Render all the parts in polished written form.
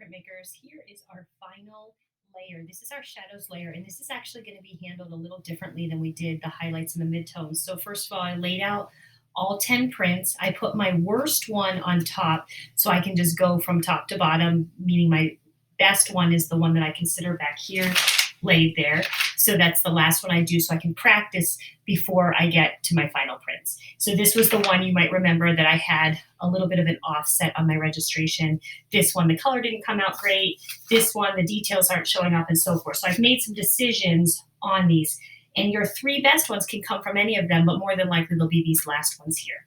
print makers, here is our final layer. This is our shadows layer, and this is actually going to be handled a little differently than we did the highlights and the midtones. So first of all, I laid out all 10 prints. I put my worst one on top so I can just go from top to bottom, meaning my best one is the one that I consider back here laid there. So that's the last one I do so I can practice before I get to my final prints. So this was the one you might remember that I had a little bit of an offset on my registration. This one, the color didn't come out great. This one, the details aren't showing up and so forth. So I've made some decisions on these. And your three best ones can come from any of them, but more than likely they'll be these last ones here.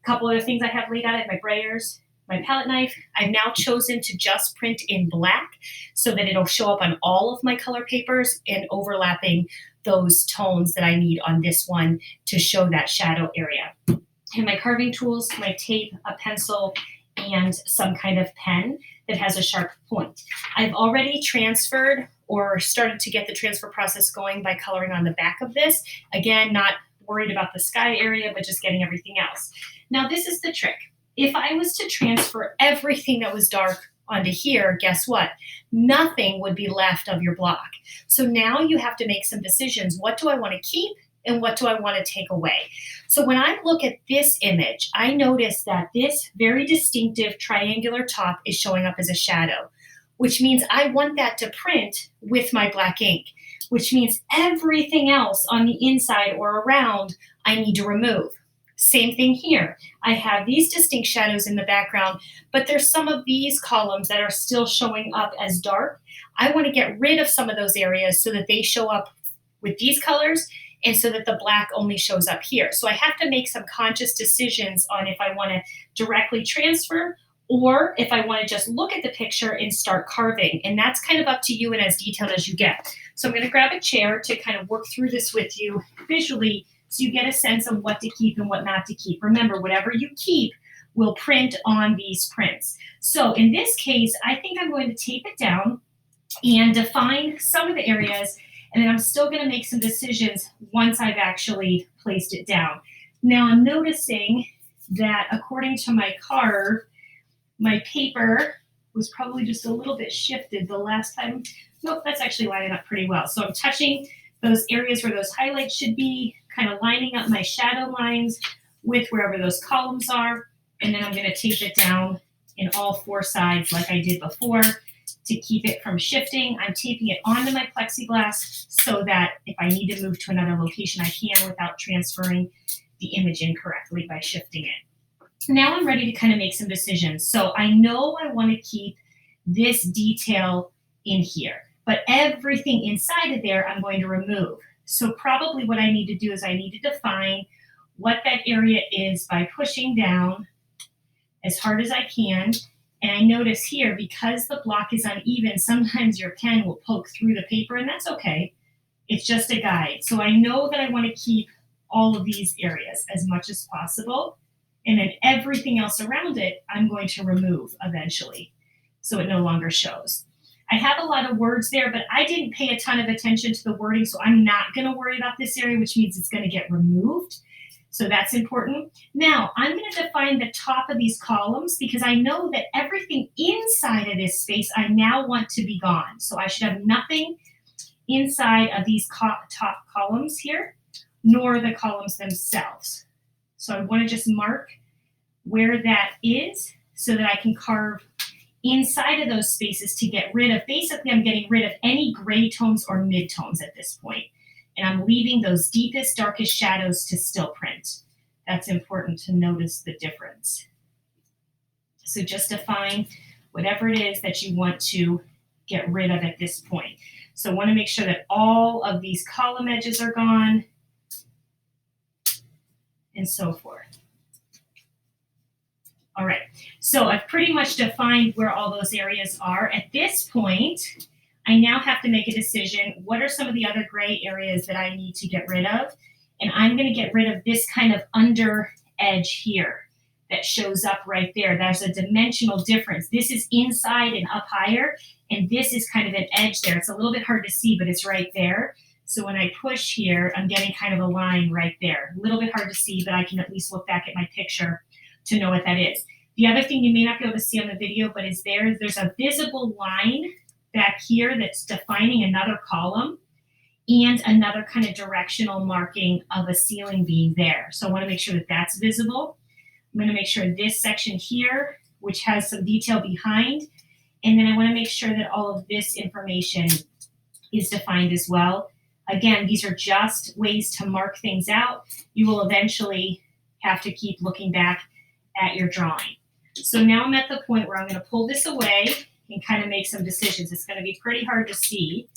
A couple other things I have laid out at my brayers. My palette knife, I've now chosen to just print in black so that it'll show up on all of my color papers and overlapping those tones that I need on this one to show that shadow area. And my carving tools, my tape, a pencil, and some kind of pen that has a sharp point. I've already transferred or started to get the transfer process going by coloring on the back of this. Again, not worried about the sky area, but just getting everything else. Now, this is the trick. If I was to transfer everything that was dark onto here, guess what? Nothing would be left of your block. So now you have to make some decisions. What do I want to keep and what do I want to take away? So when I look at this image, I notice that this very distinctive triangular top is showing up as a shadow, which means I want that to print with my black ink, which means everything else on the inside or around I need to remove. Same thing here. I have these distinct shadows in the background, but there's some of these columns that are still showing up as dark. I want to get rid of some of those areas so that they show up with these colors and so that the black only shows up here. So I have to make some conscious decisions on if I want to directly transfer or if I want to just look at the picture and start carving. And that's kind of up to you and as detailed as you get. So I'm going to grab a chair to kind of work through this with you visually so you get a sense of what to keep and what not to keep. Remember, whatever you keep will print on these prints. So in this case, I think I'm going to tape it down and define some of the areas, and then I'm still going to make some decisions once I've actually placed it down. Now I'm noticing that according to my Carve, my paper was probably just a little bit shifted the last time. Nope, that's actually lining up pretty well. So I'm touching those areas where those highlights should be, kind of lining up my shadow lines with wherever those columns are. And then I'm going to tape it down in all four sides like I did before to keep it from shifting. I'm taping it onto my plexiglass so that if I need to move to another location, I can without transferring the image incorrectly by shifting it. Now I'm ready to kind of make some decisions. So I know I want to keep this detail in here, but everything inside of there I'm going to remove. So probably what I need to do is I need to define what that area is by pushing down as hard as I can. And I notice here, because the block is uneven, sometimes your pen will poke through the paper, and that's okay. It's just a guide. So I know that I want to keep all of these areas as much as possible. And then everything else around it, I'm going to remove eventually so it no longer shows. I have a lot of words there, but I didn't pay a ton of attention to the wording, so I'm not going to worry about this area, which means it's going to get removed. So that's important. Now, I'm going to define the top of these columns because I know that everything inside of this space I now want to be gone. So I should have nothing inside of these top columns here, nor the columns themselves. So I want to just mark where that is so that I can carve inside of those spaces to get rid of, basically I'm getting rid of any gray tones or mid-tones at this point. And I'm leaving those deepest, darkest shadows to still print. That's important to notice the difference. So just define whatever it is that you want to get rid of at this point. So I want to make sure that all of these column edges are gone and so forth. All right, so I've pretty much defined where all those areas are. At this point, I now have to make a decision. What are some of the other gray areas that I need to get rid of? And I'm going to get rid of this kind of under edge here that shows up right there. There's a dimensional difference. This is inside and up higher, and this is kind of an edge there. It's a little bit hard to see, but it's right there. So when I push here, I'm getting kind of a line right there. A little bit hard to see, but I can at least look back at my picture to know what that is. The other thing you may not be able to see on the video, but is there's a visible line back here that's defining another column and another kind of directional marking of a ceiling being there. So I want to make sure that that's visible. I'm going to make sure this section here, which has some detail behind, and then I want to make sure that all of this information is defined as well. Again, these are just ways to mark things out. You will eventually have to keep looking back at your drawing. So now I'm at the point where I'm going to pull this away and kind of make some decisions. It's going to be pretty hard to see.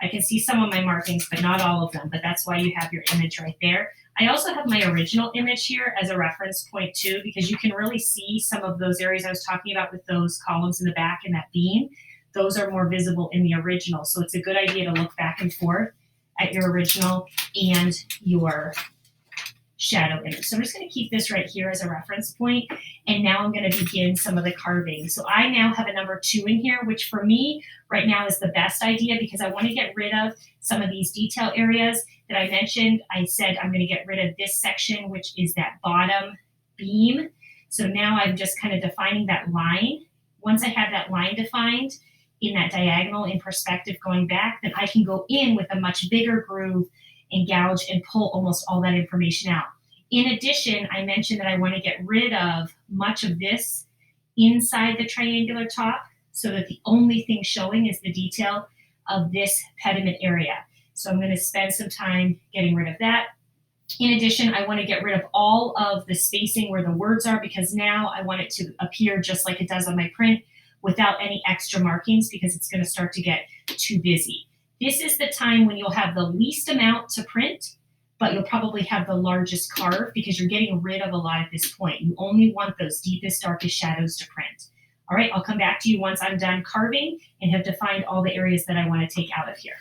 I can see some of my markings, but not all of them, but that's why you have your image right there. I also have my original image here as a reference point too, because you can really see some of those areas I was talking about with those columns in the back and that beam. Those are more visible in the original. So it's a good idea to look back and forth at your original and your shadow image. So I'm just going to keep this right here as a reference point. And now I'm going to begin some of the carving. So I now have a number 2 in here, which for me right now is the best idea because I want to get rid of some of these detail areas that I mentioned. I said I'm going to get rid of this section, which is that bottom beam. So now I'm just kind of defining that line. Once I have that line defined in that diagonal in perspective going back, then I can go in with a much bigger groove and gouge and pull almost all that information out. In addition, I mentioned that I want to get rid of much of this inside the triangular top so that the only thing showing is the detail of this pediment area. So I'm going to spend some time getting rid of that. In addition, I want to get rid of all of the spacing where the words are because now I want it to appear just like it does on my print without any extra markings because it's going to start to get too busy. This is the time when you'll have the least amount to print, but you'll probably have the largest carve because you're getting rid of a lot at this point. You only want those deepest, darkest shadows to print. All right, I'll come back to you once I'm done carving and have defined all the areas that I want to take out of here.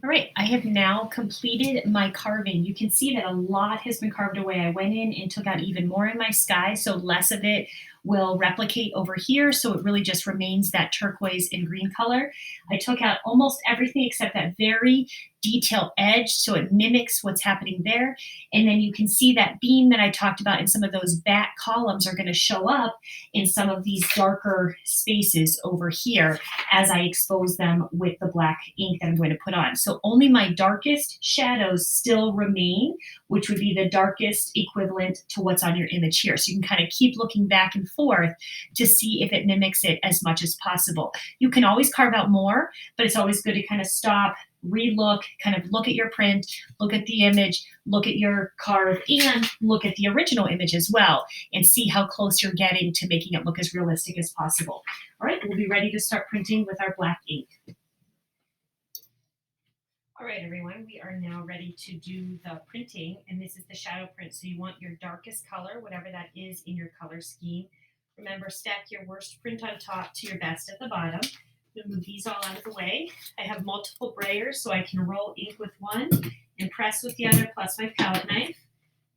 All right, I have now completed my carving. You can see that a lot has been carved away. I went in and took out even more in my sky, so less of it will replicate over here. So it really just remains that turquoise and green color. I took out almost everything except that very detailed edge, so it mimics what's happening there. And then you can see that beam that I talked about in some of those back columns are going to show up in some of these darker spaces over here as I expose them with the black ink that I'm going to put on. So only my darkest shadows still remain, which would be the darkest equivalent to what's on your image here. So you can kind of keep looking back and forth to see if it mimics it as much as possible. You can always carve out more, but it's always good to kind of stop, relook, kind of look at your print, look at the image, look at your carve, and look at the original image as well, and see how close you're getting to making it look as realistic as possible. All right, we'll be ready to start printing with our black ink. All right, everyone, we are now ready to do the printing, and this is the shadow print. So you want your darkest color, whatever that is in your color scheme. Remember, stack your worst print on top to your best at the bottom. I'm gonna move these all out of the way. I have multiple brayers, so I can roll ink with one and press with the other, plus my palette knife.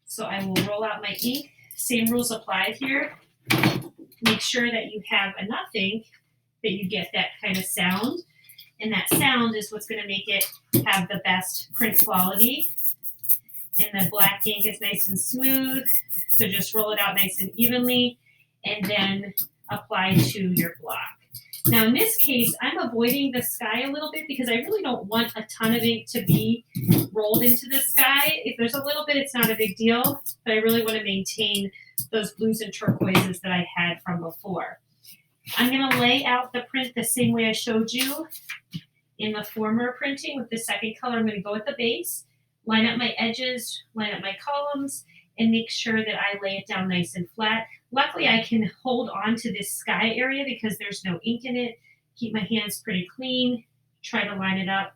So I will roll out my ink. Same rules apply here. Make sure that you have enough ink that you get that kind of sound. And that sound is what's going to make it have the best print quality. And the black ink is nice and smooth. So just roll it out nice and evenly and then apply to your block. Now in this case, I'm avoiding the sky a little bit because I really don't want a ton of ink to be rolled into the sky. If there's a little bit, it's not a big deal, but I really want to maintain those blues and turquoises that I had from before. I'm going to lay out the print the same way I showed you in the former printing with the second color. I'm going to go at the base, line up my edges, line up my columns, and make sure that I lay it down nice and flat. Luckily, I can hold on to this sky area because there's no ink in it. Keep my hands pretty clean. Try to line it up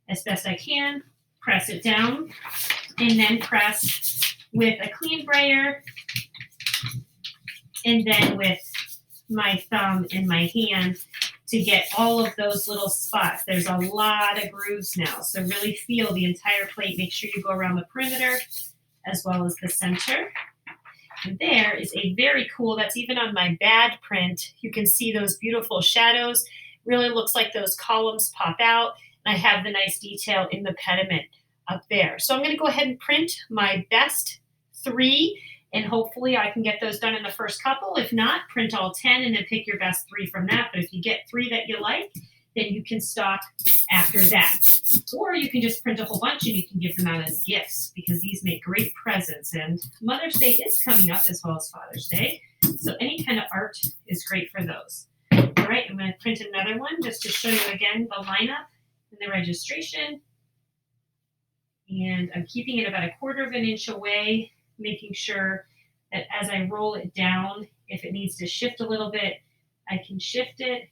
as best I can. Press it down, and then press with a clean brayer, and then with my thumb and my hand to get all of those little spots. There's a lot of grooves now, so really feel the entire plate. Make sure you go around the perimeter as well as the center. And there is a very cool, that's even on my bad print. You can see those beautiful shadows. Really looks like those columns pop out. And I have the nice detail in the pediment up there. So I'm going to go ahead and print my best 3, and hopefully I can get those done in the first couple. If not, print all 10 and then pick your best 3 from that. But if you get 3 that you like, then you can stop after that. Or you can just print a whole bunch and you can give them out as gifts, because these make great presents. And Mother's Day is coming up as well as Father's Day. So any kind of art is great for those. All right, I'm going to print another one just to show you again the lineup and the registration. And I'm keeping it about 1/4 of an inch away, making sure that as I roll it down, if it needs to shift a little bit, I can shift it,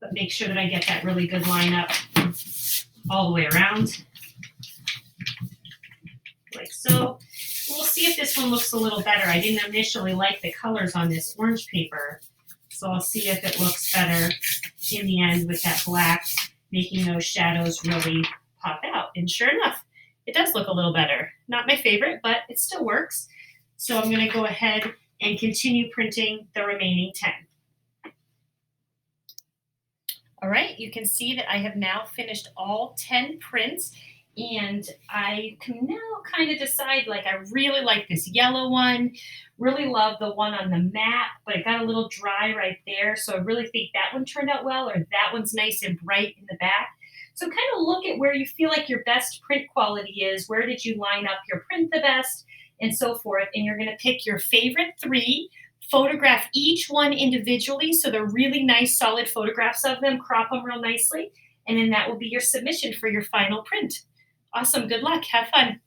but make sure that I get that really good lineup all the way around, like so. We'll see if this one looks a little better. I didn't initially like the colors on this orange paper, so I'll see if it looks better in the end with that black, making those shadows really pop out. And sure enough, it does look a little better. Not my favorite, but it still works. So I'm going to go ahead and continue printing the remaining 10. All right, you can see that I have now finished all 10 prints, and I can now kind of decide, like, I really like this yellow one, really love the one on the mat, but it got a little dry right there. So I really think that one turned out well, or that one's nice and bright in the back. So kind of look at where you feel like your best print quality is, where did you line up your print the best, and so forth. And you're going to pick your favorite 3, photograph each one individually, so they're really nice, solid photographs of them, crop them real nicely, and then that will be your submission for your final print. Awesome. Good luck. Have fun.